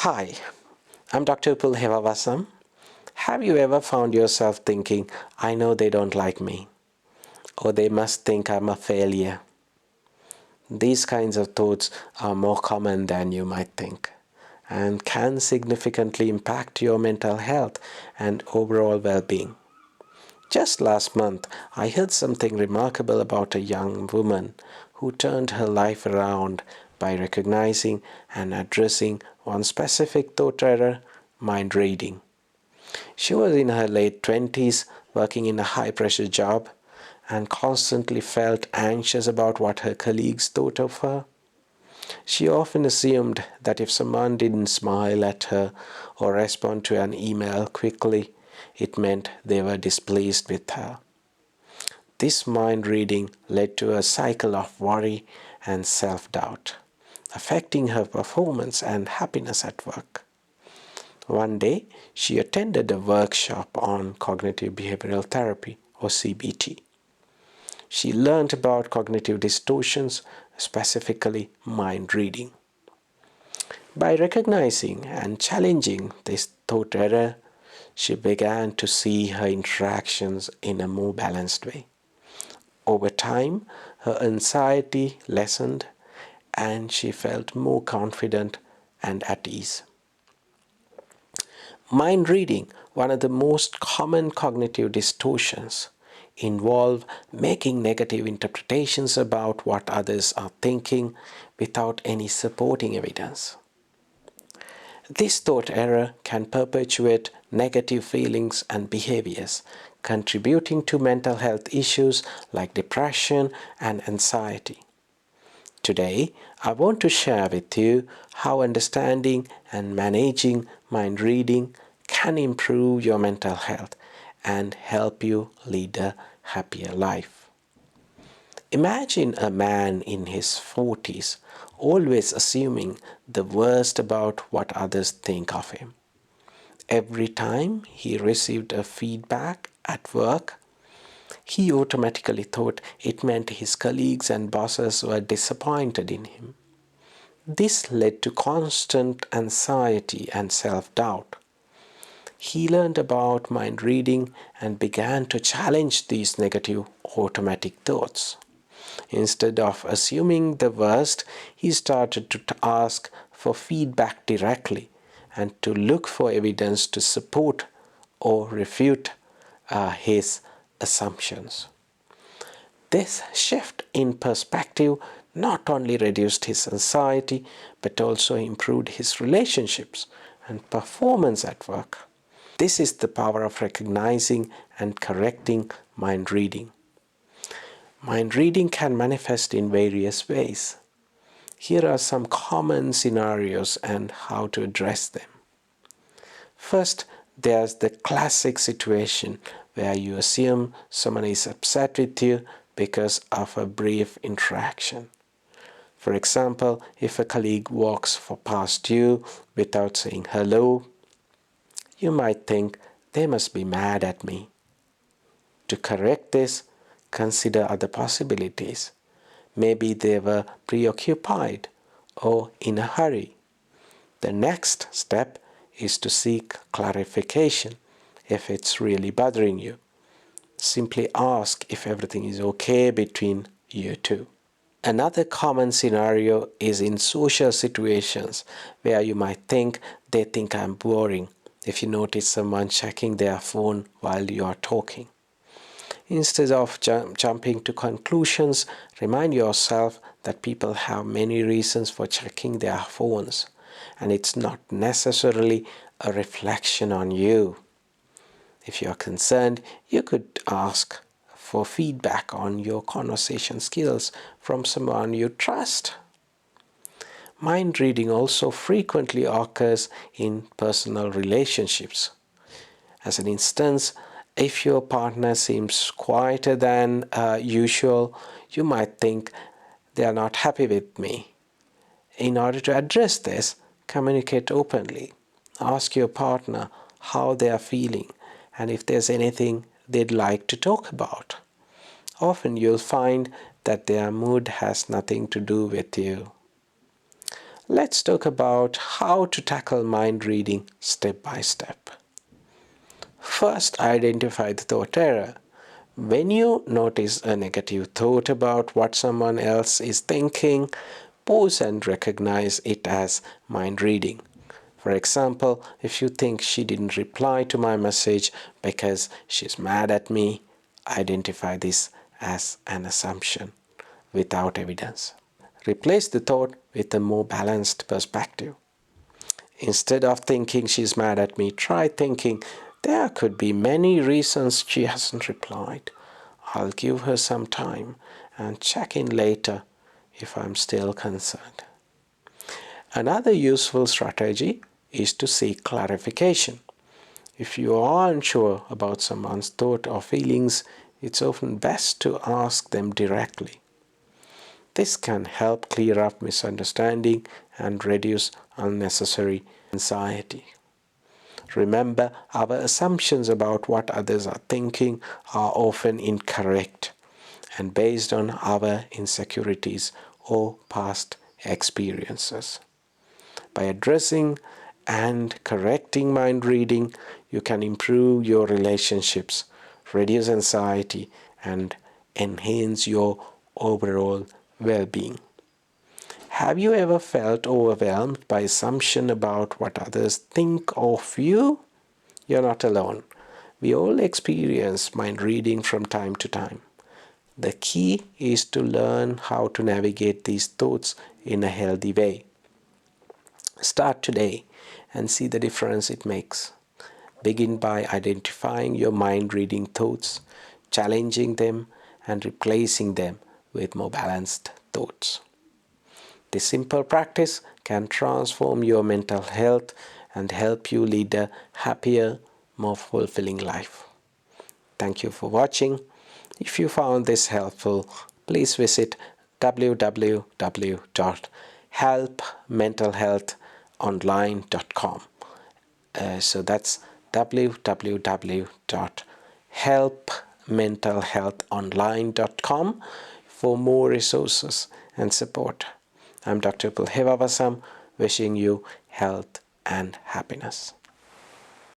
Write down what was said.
Hi, I'm Dr. Upul Hevavasam. Have you ever found yourself thinking, I know they don't like me, or they must think I'm a failure? These kinds of thoughts are more common than you might think and can significantly impact your mental health and overall well-being. Just last month, I heard something remarkable about a young woman who turned her life around by recognizing and addressing one specific thought error: mind reading. She was in her late 20s, working in a high-pressure job, and constantly felt anxious about what her colleagues thought of her. She often assumed that if someone didn't smile at her or respond to an email quickly, it meant they were displeased with her. This mind reading led to a cycle of worry and self-doubt, affecting her performance and happiness at work. One day, she attended a workshop on cognitive behavioral therapy, or CBT. She learned about cognitive distortions, specifically mind reading. By recognizing and challenging this thought error, she began to see her interactions in a more balanced way. Over time, her anxiety lessened and she felt more confident and at ease. Mind reading, one of the most common cognitive distortions, involve making negative interpretations about what others are thinking without any supporting evidence. This thought error can perpetuate negative feelings and behaviors, contributing to mental health issues like depression and anxiety. Today, I want to share with you how understanding and managing mind reading can improve your mental health and help you lead a happier life. Imagine a man in his 40s always assuming the worst about what others think of him. Every time he received a feedback at work, he automatically thought it meant his colleagues and bosses were disappointed in him. This led to constant anxiety and self-doubt. He learned about mind reading and began to challenge these negative automatic thoughts. Instead of assuming the worst, he started to ask for feedback directly and to look for evidence to support or refute his assumptions. This shift in perspective not only reduced his anxiety but also improved his relationships and performance at work. This is the power of recognizing and correcting mind reading. Mind reading can manifest in various ways. Here are some common scenarios and how to address them. First, there's the classic situation where you assume someone is upset with you because of a brief interaction. For example, if a colleague walks past you without saying hello, you might think they must be mad at me. To correct this, consider other possibilities. Maybe they were preoccupied or in a hurry. The next step is to seek clarification if it's really bothering you. Simply ask if everything is okay between you two. Another common scenario is in social situations where you might think they think I'm boring if you notice someone checking their phone while you are talking. Instead of jumping to conclusions, remind yourself that people have many reasons for checking their phones, and it's not necessarily a reflection on you. If you are concerned, you could ask for feedback on your conversation skills from someone you trust. Mind reading also frequently occurs in personal relationships. As an instance, if your partner seems quieter than usual, you might think they are not happy with me. In order to address this, communicate openly. Ask your partner how they are feeling and if there's anything they'd like to talk about. Often you'll find that their mood has nothing to do with you. Let's talk about how to tackle mind reading step by step. First, identify the thought error. When you notice a negative thought about what someone else is thinking, pause and recognize it as mind reading. For example, if you think she didn't reply to my message because she's mad at me, identify this as an assumption without evidence. Replace the thought with a more balanced perspective. Instead of thinking she's mad at me, try thinking there could be many reasons she hasn't replied. I'll give her some time and check in later if I'm still concerned. Another useful strategy is to seek clarification. If you are unsure about someone's thought or feelings, it's often best to ask them directly. This can help clear up misunderstanding and reduce unnecessary anxiety. Remember, our assumptions about what others are thinking are often incorrect and based on our insecurities or past experiences. By addressing and correcting mind reading, you can improve your relationships, reduce anxiety, and enhance your overall well-being. Have you ever felt overwhelmed by assumption about what others think of you? You're not alone. We all experience mind reading from time to time. The key is to learn how to navigate these thoughts in a healthy way. Start today and see the difference it makes. Begin by identifying your mind-reading thoughts, challenging them, and replacing them with more balanced thoughts. This simple practice can transform your mental health and help you lead a happier, more fulfilling life. Thank you for watching. If you found this helpful, please visit www.helpmentalhealthonline.com. So that's www.helpmentalhealthonline.com for more resources and support. I'm Dr. Pulheva Vasam, wishing you health and happiness.